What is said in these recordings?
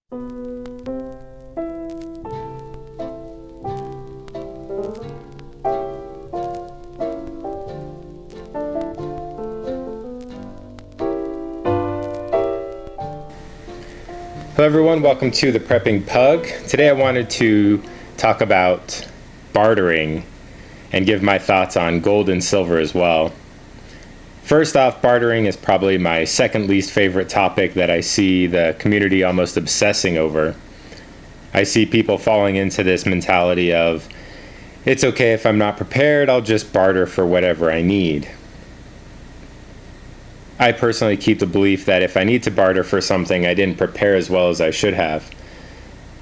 Hello everyone, welcome to the Prepping Pug. Today I wanted to talk about bartering and give my thoughts on gold and silver as well. First off, bartering is probably my second least favorite topic that I see the community almost obsessing over. I see people falling into this mentality of, it's okay if I'm not prepared, I'll just barter for whatever I need. I personally keep the belief that if I need to barter for something, I didn't prepare as well as I should have.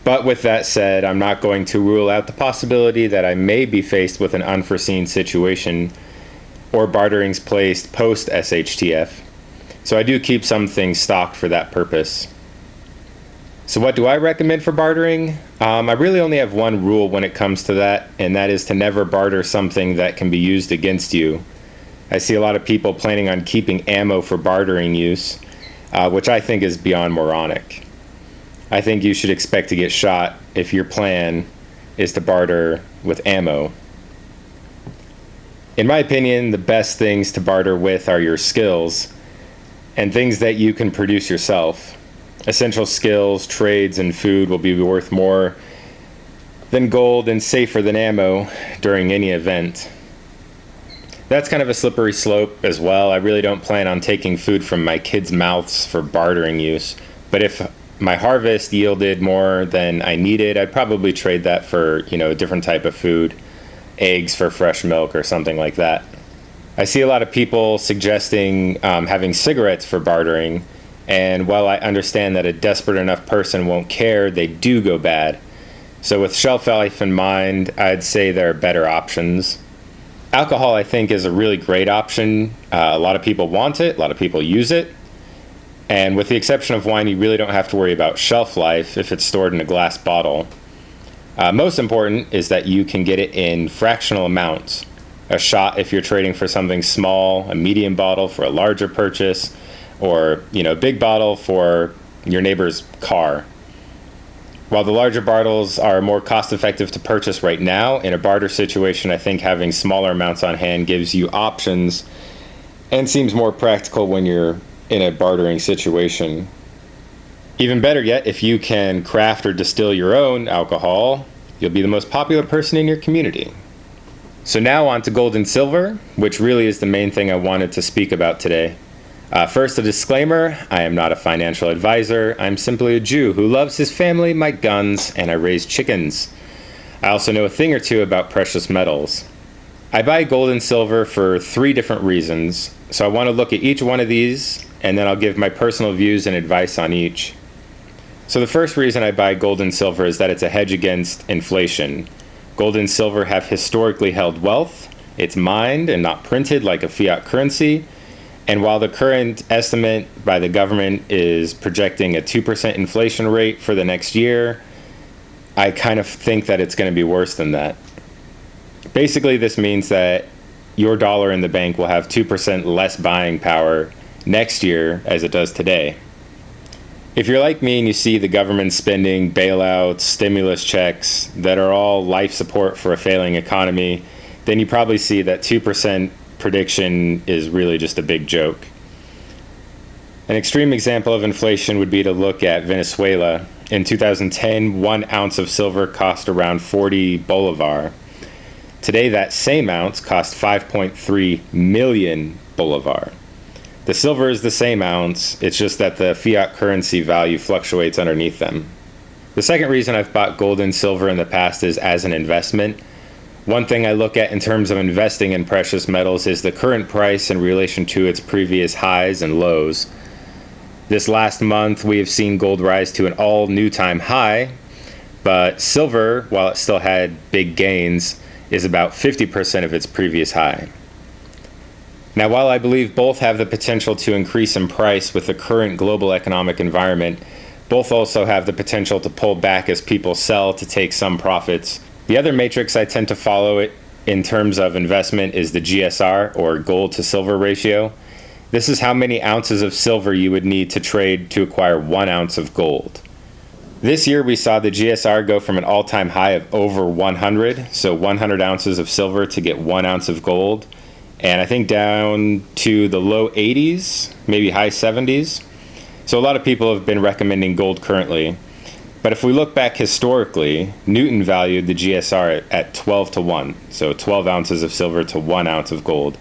But with that said, I'm not going to rule out the possibility that I may be faced with an unforeseen situation or barterings placed post SHTF. So I do keep some things stocked for that purpose. So what do I recommend for bartering? I really only have one rule when it comes to that, and that is to never barter something that can be used against you. I see a lot of people planning on keeping ammo for bartering use, which I think is beyond moronic. I think you should expect to get shot if your plan is to barter with ammo. In my opinion, the best things to barter with are your skills and things that you can produce yourself. Essential skills, trades, and food will be worth more than gold and safer than ammo during any event. That's kind of a slippery slope as well. I really don't plan on taking food from my kids' mouths for bartering use. But if my harvest yielded more than I needed, I'd probably trade that for, a different type of food. Eggs for fresh milk or something like that. I see a lot of people suggesting having cigarettes for bartering. And while I understand that a desperate enough person won't care, they do go bad. So with shelf life in mind, I'd say there are better options. Alcohol, I think, is a really great option. A lot of people want it, a lot of people use it. And with the exception of wine, you really don't have to worry about shelf life if it's stored in a glass bottle. Most important is that you can get it in fractional amounts. A shot if you're trading for something small, a medium bottle for a larger purchase, or a big bottle for your neighbor's car. While the larger bottles are more cost-effective to purchase right now, in a barter situation, I think having smaller amounts on hand gives you options and seems more practical when you're in a bartering situation. Even better yet, if you can craft or distill your own alcohol, you'll be the most popular person in your community. So now on to gold and silver, which really is the main thing I wanted to speak about today. First, a disclaimer, I am not a financial advisor. I'm simply a Jew who loves his family, my guns, and I raise chickens. I also know a thing or two about precious metals. I buy gold and silver for 3 different reasons, so I want to look at each one of these, and then I'll give my personal views and advice on each. So the first reason I buy gold and silver is that it's a hedge against inflation. Gold and silver have historically held wealth. It's mined and not printed like a fiat currency. And while the current estimate by the government is projecting a 2% inflation rate for the next year, I kind of think that it's going to be worse than that. Basically, this means that your dollar in the bank will have 2% less buying power next year as it does today. If you're like me and you see the government spending bailouts, stimulus checks that are all life support for a failing economy, then you probably see that 2% prediction is really just a big joke. An extreme example of inflation would be to look at Venezuela. In 2010, 1 ounce of silver cost around 40 bolivar. Today, that same ounce costs 5.3 million bolivar. The silver is the same ounce, it's just that the fiat currency value fluctuates underneath them. The second reason I've bought gold and silver in the past is as an investment. One thing I look at in terms of investing in precious metals is the current price in relation to its previous highs and lows. This last month, we have seen gold rise to an all-new time high, but silver, while it still had big gains, is about 50% of its previous high. Now, while I believe both have the potential to increase in price with the current global economic environment, both also have the potential to pull back as people sell to take some profits. The other matrix I tend to follow it in terms of investment is the GSR, or gold to silver ratio. This is how many ounces of silver you would need to trade to acquire 1 ounce of gold. This year we saw the GSR go from an all-time high of over 100, so 100 ounces of silver to get 1 ounce of gold, and I think down to the low 80s, maybe high 70s. So a lot of people have been recommending gold currently. But if we look back historically, Newton valued the GSR at 12 to 1, so 12 ounces of silver to 1 ounce of gold.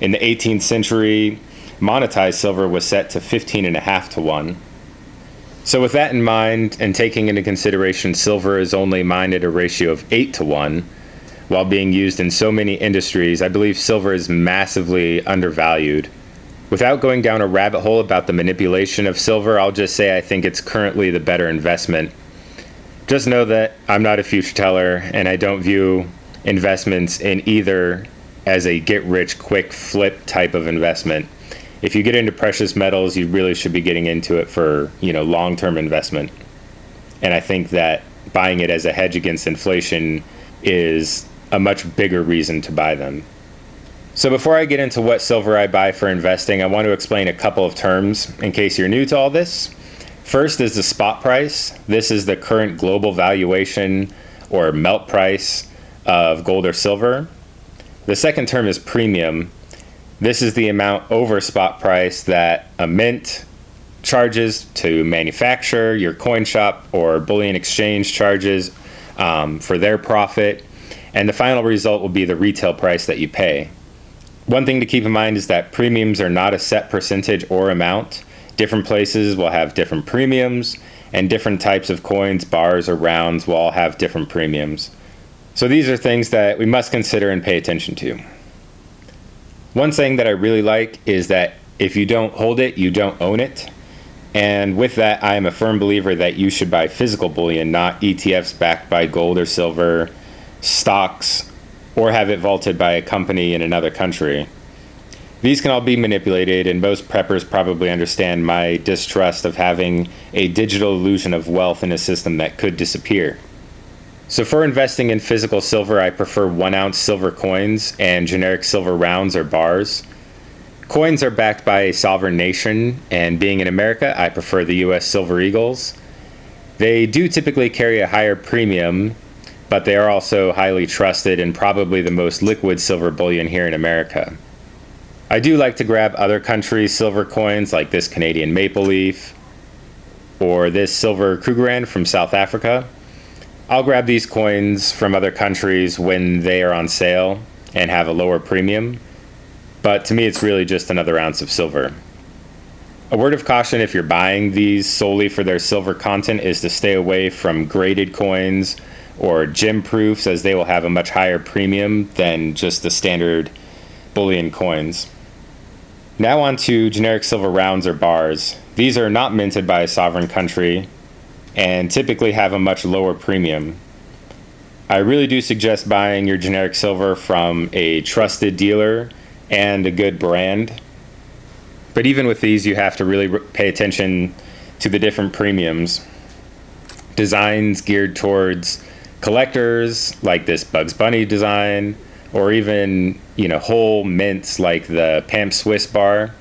In the 18th century, monetized silver was set to 15.5 to 1. So with that in mind, and taking into consideration silver is only mined at a ratio of 8 to 1, while being used in so many industries, I believe silver is massively undervalued. Without going down a rabbit hole about the manipulation of silver, I'll just say I think it's currently the better investment. Just know that I'm not a future teller, and I don't view investments in either as a get-rich-quick flip type of investment. If you get into precious metals, you really should be getting into it for, long-term investment. And I think that buying it as a hedge against inflation is a much bigger reason to buy them. So before I get into what silver I buy for investing, I want to explain a couple of terms in case you're new to all this. First is the spot price. This is the current global valuation or melt price of gold or silver. The second term is premium. This is the amount over spot price that a mint charges to manufacture, your coin shop or bullion exchange charges for their profit, and the final result will be the retail price that you pay. One thing to keep in mind is that premiums are not a set percentage or amount. Different places will have different premiums, and different types of coins, bars, or rounds will all have different premiums. So these are things that we must consider and pay attention to. One thing that I really like is that if you don't hold it, you don't own it. And with that, I am a firm believer that you should buy physical bullion, not ETFs backed by gold or silver, stocks, or have it vaulted by a company in another country. These can all be manipulated, and most preppers probably understand my distrust of having a digital illusion of wealth in a system that could disappear. So for investing in physical silver, I prefer 1 ounce silver coins and generic silver rounds or bars. Coins are backed by a sovereign nation, and being in America, I prefer the US Silver Eagles. They do typically carry a higher premium, but they are also highly trusted and probably the most liquid silver bullion here in America. I do like to grab other countries' silver coins like this Canadian maple leaf or this silver Krugerrand from South Africa. I'll grab these coins from other countries when they are on sale and have a lower premium, but to me it's really just another ounce of silver. A word of caution if you're buying these solely for their silver content is to stay away from graded coins or gem proofs, as they will have a much higher premium than just the standard bullion coins. Now on to generic silver rounds or bars. These are not minted by a sovereign country and typically have a much lower premium. I really do suggest buying your generic silver from a trusted dealer and a good brand. But even with these, you have to really pay attention to the different premiums. Designs geared towards collectors, like this Bugs Bunny design, or even, whole mints like the Pamp Swiss bar,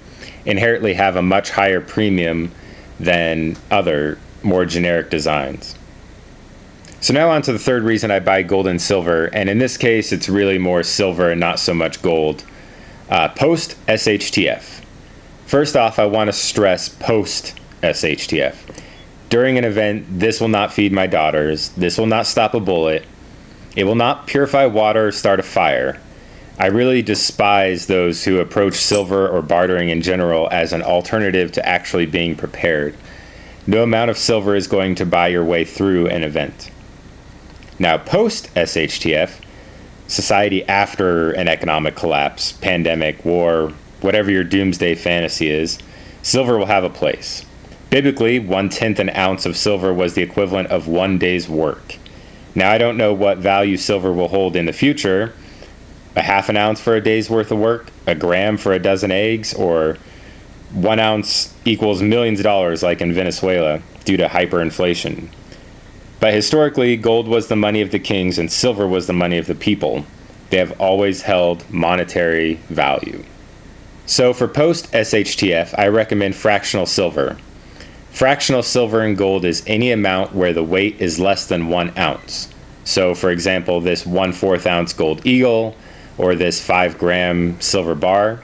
inherently have a much higher premium than other more generic designs. So now on to the third reason I buy gold and silver, and in this case it's really more silver and not so much gold. Post SHTF. First off, I want to stress post SHTF. During an event, this will not feed my daughters, this will not stop a bullet, it will not purify water or start a fire. I really despise those who approach silver or bartering in general as an alternative to actually being prepared. No amount of silver is going to buy your way through an event. Now, post SHTF, society after an economic collapse, pandemic, war, whatever your doomsday fantasy is, silver will have a place. Biblically, 1/10 an ounce of silver was the equivalent of 1 day's work. Now, I don't know what value silver will hold in the future, a half an ounce for a day's worth of work, a gram for a dozen eggs, or 1 ounce equals millions of dollars like in Venezuela due to hyperinflation. But historically, gold was the money of the kings and silver was the money of the people. They have always held monetary value. So for post SHTF, I recommend fractional silver. Fractional silver and gold is any amount where the weight is less than 1 ounce. So for example, this 1/4 ounce gold eagle or this 5-gram silver bar.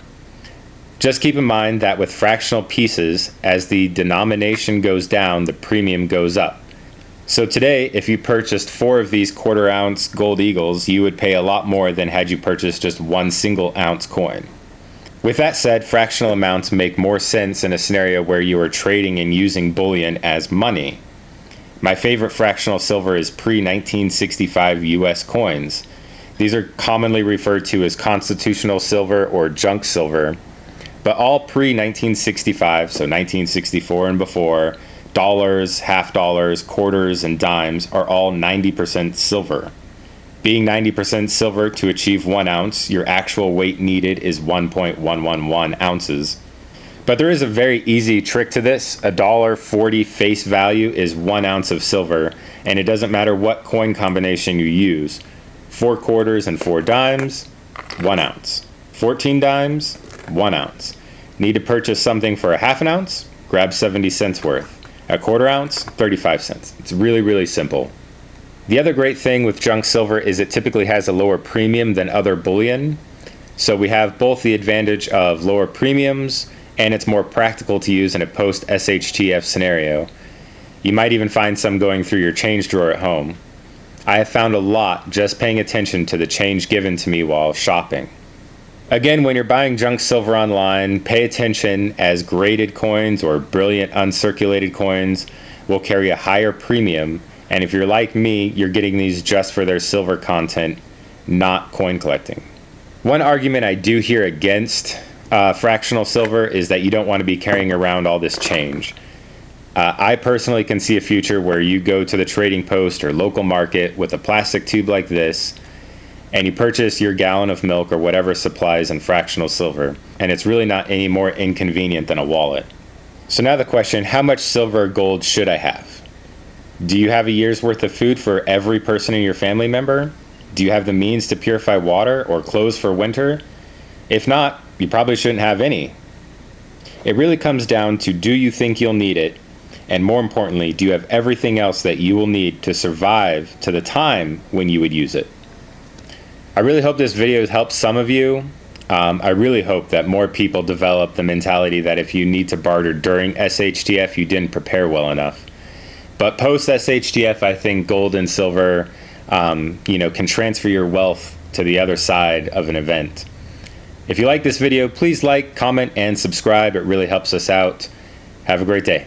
Just keep in mind that with fractional pieces, as the denomination goes down, the premium goes up. So today, if you purchased 4 of these 1/4 ounce gold eagles, you would pay a lot more than had you purchased just 1 single ounce coin. With that said, fractional amounts make more sense in a scenario where you are trading and using bullion as money. My favorite fractional silver is pre-1965 US coins. These are commonly referred to as constitutional silver or junk silver, but all pre-1965, so 1964 and before, dollars, half dollars, quarters, and dimes are all 90% silver. Being 90% silver to achieve 1 ounce, your actual weight needed is 1.111 ounces. But there is a very easy trick to this. $1.40 face value is 1 ounce of silver, and it doesn't matter what coin combination you use. 4 quarters and 4 dimes, 1 ounce. 14 dimes, 1 ounce. Need to purchase something for a half an ounce? Grab 70 cents worth. A 1/4 ounce, 35 cents. It's really, really simple. The other great thing with junk silver is it typically has a lower premium than other bullion. So we have both the advantage of lower premiums, and it's more practical to use in a post-SHTF scenario. You might even find some going through your change drawer at home. I have found a lot just paying attention to the change given to me while shopping. Again, when you're buying junk silver online, pay attention, as graded coins or brilliant uncirculated coins will carry a higher premium. And if you're like me, you're getting these just for their silver content, not coin collecting. One argument I do hear against fractional silver is that you don't want to be carrying around all this change. I personally can see a future where you go to the trading post or local market with a plastic tube like this, and you purchase your gallon of milk or whatever supplies in fractional silver, and it's really not any more inconvenient than a wallet. So now the question, how much silver or gold should I have? Do you have a year's worth of food for every person in your family member? Do you have the means to purify water or clothes for winter? If not, you probably shouldn't have any. It really comes down to, do you think you'll need it? And more importantly, do you have everything else that you will need to survive to the time when you would use it? I really hope this video has helped some of you. I really hope that more people develop the mentality that if you need to barter during SHTF, you didn't prepare well enough. But post SHTF, I think gold and silver, can transfer your wealth to the other side of an event. If you like this video, please like, comment, and subscribe. It really helps us out. Have a great day.